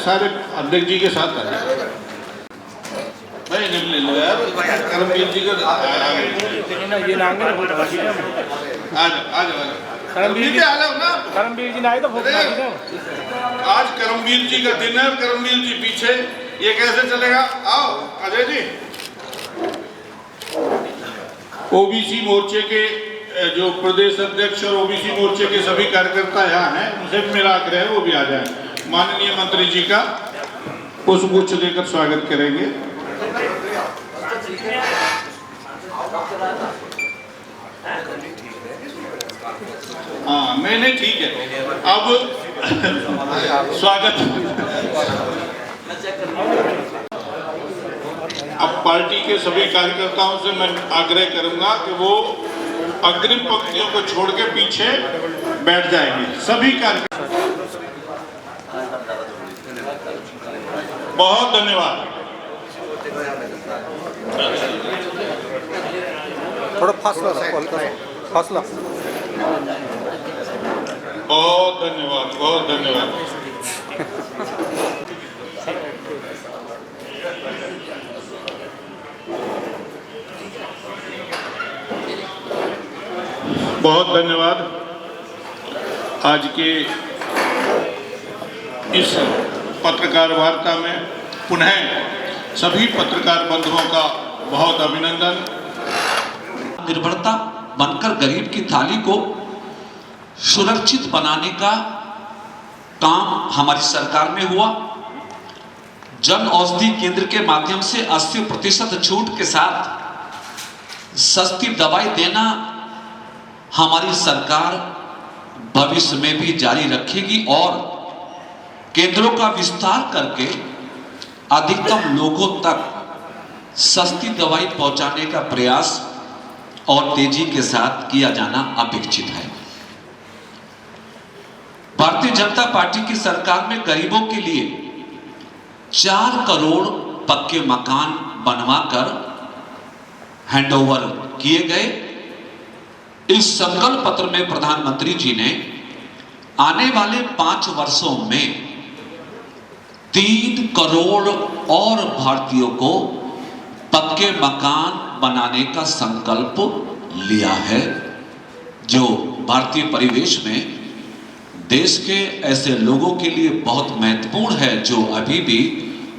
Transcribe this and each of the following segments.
सारे अध्यक्ष जी के साथ आ जाए भाई, नहीं ले लो यार, करमवीर जी का आ जाओ ना। करमवीर जी आए तो आज करमवीर जी का दिन है, करमवीर जी पीछे, ये कैसे चलेगा? आओ अजय जी। ओबीसी मोर्चे के जो प्रदेश अध्यक्ष और ओबीसी मोर्चे के सभी कार्यकर्ता यहाँ हैं, उनसे भी मेरा आग्रह है वो भी आ जाए। माननीय मंत्री जी का पुष्पगुच्छ देकर स्वागत करेंगे। हाँ नहीं ठीक है। अब स्वागत। अब पार्टी के सभी कार्यकर्ताओं से मैं आग्रह करूंगा कि वो अग्रिम पंक्तियों को छोड़ के पीछे बैठ जाएंगे, सभी कार्यकर्ता। बहुत धन्यवाद। थोड़ा फासला बहुत धन्यवाद, बहुत धन्यवाद। बहुत धन्यवाद। आज के इस पत्रकार वार्ता में पुनः सभी पत्रकार बंधुओं का बहुत अभिनंदन। निर्भरता बनकर गरीब की थाली को सुरक्षित बनाने का काम हमारी सरकार में हुआ। जन औषधि केंद्र के माध्यम से 80% छूट के साथ सस्ती दवाई देना हमारी सरकार भविष्य में भी जारी रखेगी और केंद्रों का विस्तार करके अधिकतम लोगों तक सस्ती दवाई पहुंचाने का प्रयास और तेजी के साथ किया जाना अपेक्षित है। भारतीय जनता पार्टी की सरकार में गरीबों के लिए 4 करोड़ पक्के मकान बनवाकर हैंडओवर किए गए। इस संकल्प पत्र में प्रधानमंत्री जी ने आने वाले 5 वर्षों में 3 करोड़ और भारतीयों को पक्के मकान बनाने का संकल्प लिया है, जो भारतीय परिवेश में देश के ऐसे लोगों के लिए बहुत महत्वपूर्ण है जो अभी भी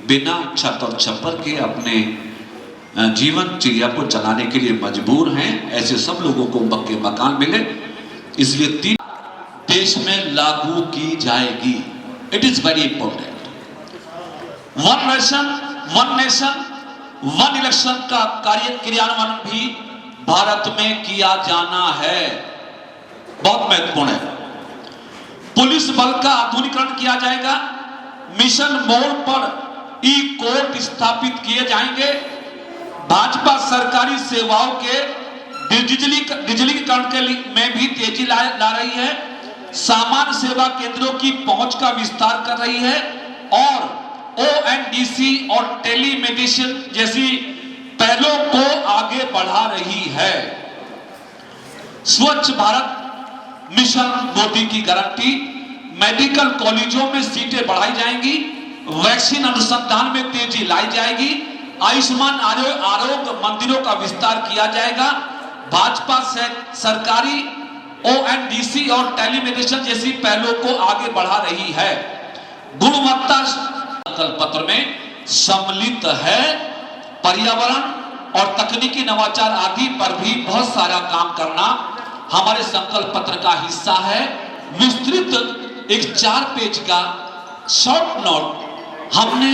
बिना छत और छप्पर के अपने जीवन चिड़िया को चलाने के लिए मजबूर हैं। ऐसे सब लोगों को पक्के मकान मिले, इसलिए 3 देश में लागू की जाएगी। It is very important. 1 nation 1 election का क्रियान्वयन भी भारत में किया जाना है, बहुत महत्वपूर्ण है। पुलिस बल का आधुनिकीकरण किया जाएगा। मिशन मोड पर ई कोर्ट स्थापित किए जाएंगे। भाजपा सरकारी सेवाओं के डिजिटलीकरण के में भी तेजी ला रही है। सामान्य सेवा केंद्रों की पहुंच का विस्तार कर रही है और ओएनडीसी और टेलीमेडिसिन जैसी पहलों को आगे बढ़ा रही है। स्वच्छ भारत मिशन मोदी की गारंटी। मेडिकल कॉलेजों में सीटें बढ़ाई जाएंगी। वैक्सीन अनुसंधान में तेजी लाई जाएगी। आयुष्मान आरोग्य मंदिरों का विस्तार किया जाएगा। भाजपा सरकारी ओएनडीसी और टेलीमेडिसिन जैसी पहलों को आगे बढ़ा रही है। गुणवत्ता संकल्प पत्र में सम्मिलित है। पर्यावरण और तकनीकी नवाचार आदि पर भी बहुत सारा काम करना हमारे संकल्प पत्र का हिस्सा है। विस्तृत एक 4 पेज का शॉर्ट नोट हमने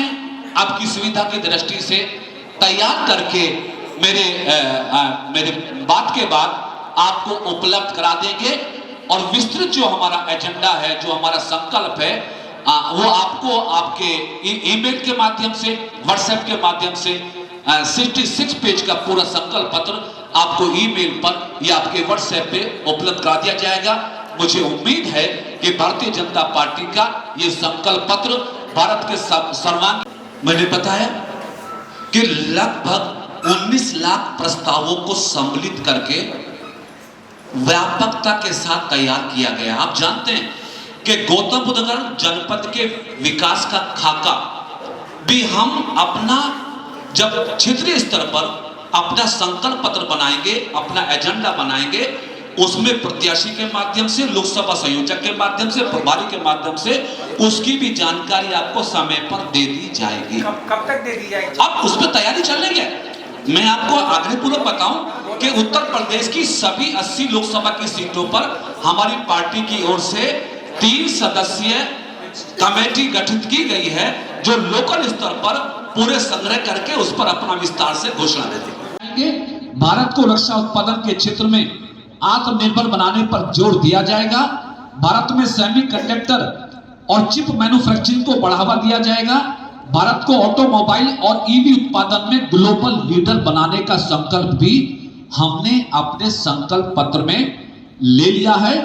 आपकी सुविधा की दृष्टि से तैयार करके मेरे बात के बाद आपको उपलब्ध करा देंगे और विस्तृत जो हमारा एजेंडा है, जो हमारा संकल्प है, वो आपको आपके ईमेल के माध्यम से, व्हाट्सएप के माध्यम से 66 पेज का पूरा संकल्प पत्र आपको ईमेल पर या आपके व्हाट्सएप पे उपलब्ध करा दिया जाएगा। मुझे उम्मीद है कि भारतीय जनता पार्टी का ये संकल्प पत्र भारत के सर्वांग, मैंने बताया कि लगभग 19 लाख प्रस्तावों को सम्मिलित करके व्यापकता के साथ तैयार किया गया। आप जानते हैं कि गौतम बुद्धनगर जनपद के विकास का खाका भी हम अपना जब क्षेत्रीय स्तर पर अपना संकल्प पत्र बनाएंगे, अपना एजेंडा बनाएंगे, उसमें प्रत्याशी के माध्यम से, लोकसभा संयोजक के माध्यम से, प्रभारी के माध्यम से उसकी भी जानकारी आपको समय पर दे दी जाएगी। कब तक दे दी जाएगी? अब उस पर तैयारी चल रही है। मैं आपको आग्रहपूर्वक बताऊं कि उत्तर प्रदेश की सभी 80 लोकसभा की सीटों पर हमारी पार्टी की ओर से 3 सदस्यीय कमेटी गठित की गई है, जो लोकल स्तर पर पूरे संग्रह करके उस पर अपना विस्तार से घोषणा देंगे। भारत को रक्षा उत्पादन के क्षेत्र में आत्मनिर्भर बनाने पर जोर दिया जाएगा। भारत में सेमीकंडक्टर और चिप मैन्युफैक्चरिंग को बढ़ावा दिया जाएगा। भारत को ऑटोमोबाइल और ईवी उत्पादन में ग्लोबल लीडर बनाने का संकल्प भी हमने अपने संकल्प पत्र में ले लिया है।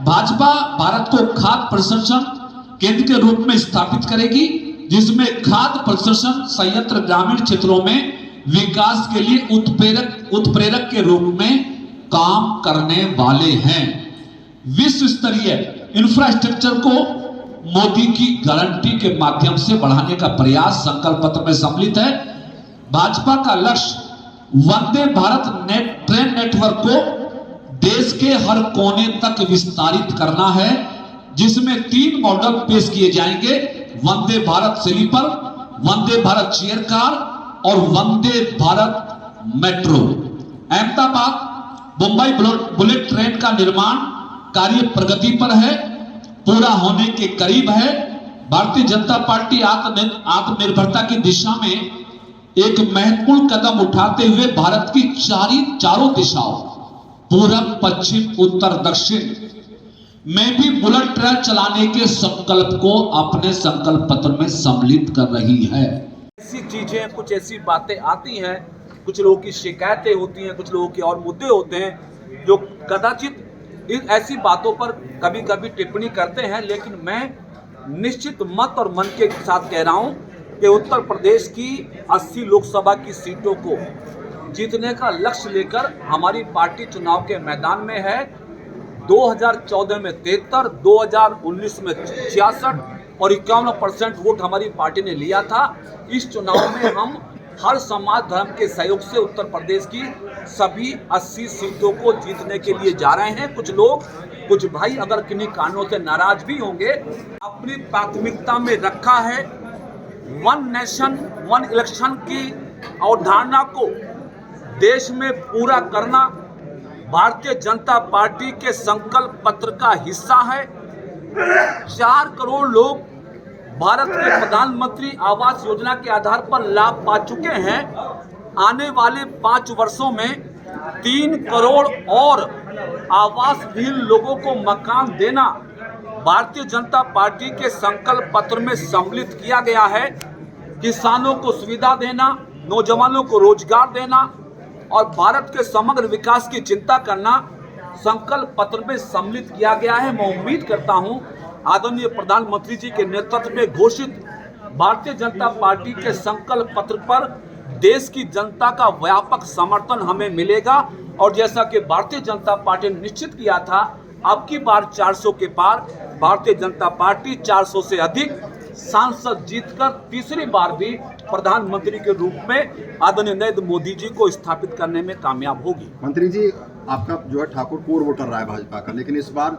भाजपा भारत को खाद्य प्रसंस्करण केंद्र के रूप में स्थापित करेगी, जिसमें खाद्य प्रसंस्करण संयंत्र ग्रामीण क्षेत्रों में विकास के लिए उत्प्रेरक के रूप में काम करने वाले हैं। विश्व स्तरीय इंफ्रास्ट्रक्चर को मोदी की गारंटी के माध्यम से बढ़ाने का प्रयास संकल्प पत्र में सम्मिलित है। भाजपा का लक्ष्य वंदे भारत ट्रेन नेटवर्क को देश के हर कोने तक विस्तारित करना है, जिसमें 3 मॉडल पेश किए जाएंगे: Vande Bharat sleeper, Vande Bharat chair car और Vande Bharat metro. Ahmedabad Mumbai bullet train का निर्माण कार्य प्रगति पर है, पूरा होने के करीब है। भारतीय जनता पार्टी आत्मनिर्भरता की दिशा में एक महत्वपूर्ण कदम उठाते हुए भारत की चारों दिशाओं, पूरब, पश्चिम, उत्तर, दक्षिण में भी बुलेट ट्रेन चलाने के संकल्प को अपने संकल्प पत्र में सम्मिलित कर रही है। ऐसी चीजें, कुछ ऐसी बातें आती हैं, कुछ लोगों की शिकायतें होती हैं, कुछ लोगों के और मुद्दे होते हैं जो कदाचित इन ऐसी बातों पर कभी कभी टिप्पणी करते हैं, लेकिन मैं निश्चित मत और मन के साथ कह रहा हूं कि उत्तर प्रदेश की 80 लोकसभा की सीटों को जीतने का लक्ष्य लेकर हमारी पार्टी चुनाव के मैदान में है। 2014 में 73, 2019 में 66 और 51% वोट हमारी पार्टी ने लिया था। इस चुनाव में हम हर समाज धर्म के सहयोग से उत्तर प्रदेश की सभी 80 सीटों को जीतने के लिए जा रहे हैं। कुछ लोग, कुछ भाई अगर किन्हीं कारणों से नाराज भी होंगे, अपनी प्राथमिकता में रखा है वन नेशन वन इलेक्शन की अवधारणा को देश में पूरा करना भारतीय जनता पार्टी के संकल्प पत्र का हिस्सा है। 4 करोड़ लोग भारत के प्रधानमंत्री आवास योजना के आधार पर लाभ पा चुके हैं। आने वाले 5 वर्षों में 3 करोड़ और आवासहीन लोगों को मकान देना भारतीय जनता पार्टी के संकल्प पत्र में सम्मिलित किया गया है। किसानों को सुविधा देना, नौजवानों को रोजगार देना और भारत के समग्र विकास की चिंता करना संकल्प पत्र में सम्मिलित किया गया है। मैं उम्मीद करता हूं आदरणीय प्रधानमंत्री जी के नेतृत्व में घोषित भारतीय जनता पार्टी के संकल्प पत्र पर देश की जनता का व्यापक समर्थन हमें मिलेगा। और जैसा कि भारतीय जनता पार्टी ने निश्चित किया था, अब की बार 400 के पार भारतीय जनता पार्टी 400 से अधिक सांसद जीतकर तीसरी बार भी प्रधानमंत्री के रूप में आदरणीय नरेंद्र मोदी जी को स्थापित करने में कामयाब होगी। मंत्री जी, आपका जो है ठाकुर कोर वोटर रहा है भाजपा का, लेकिन इस बार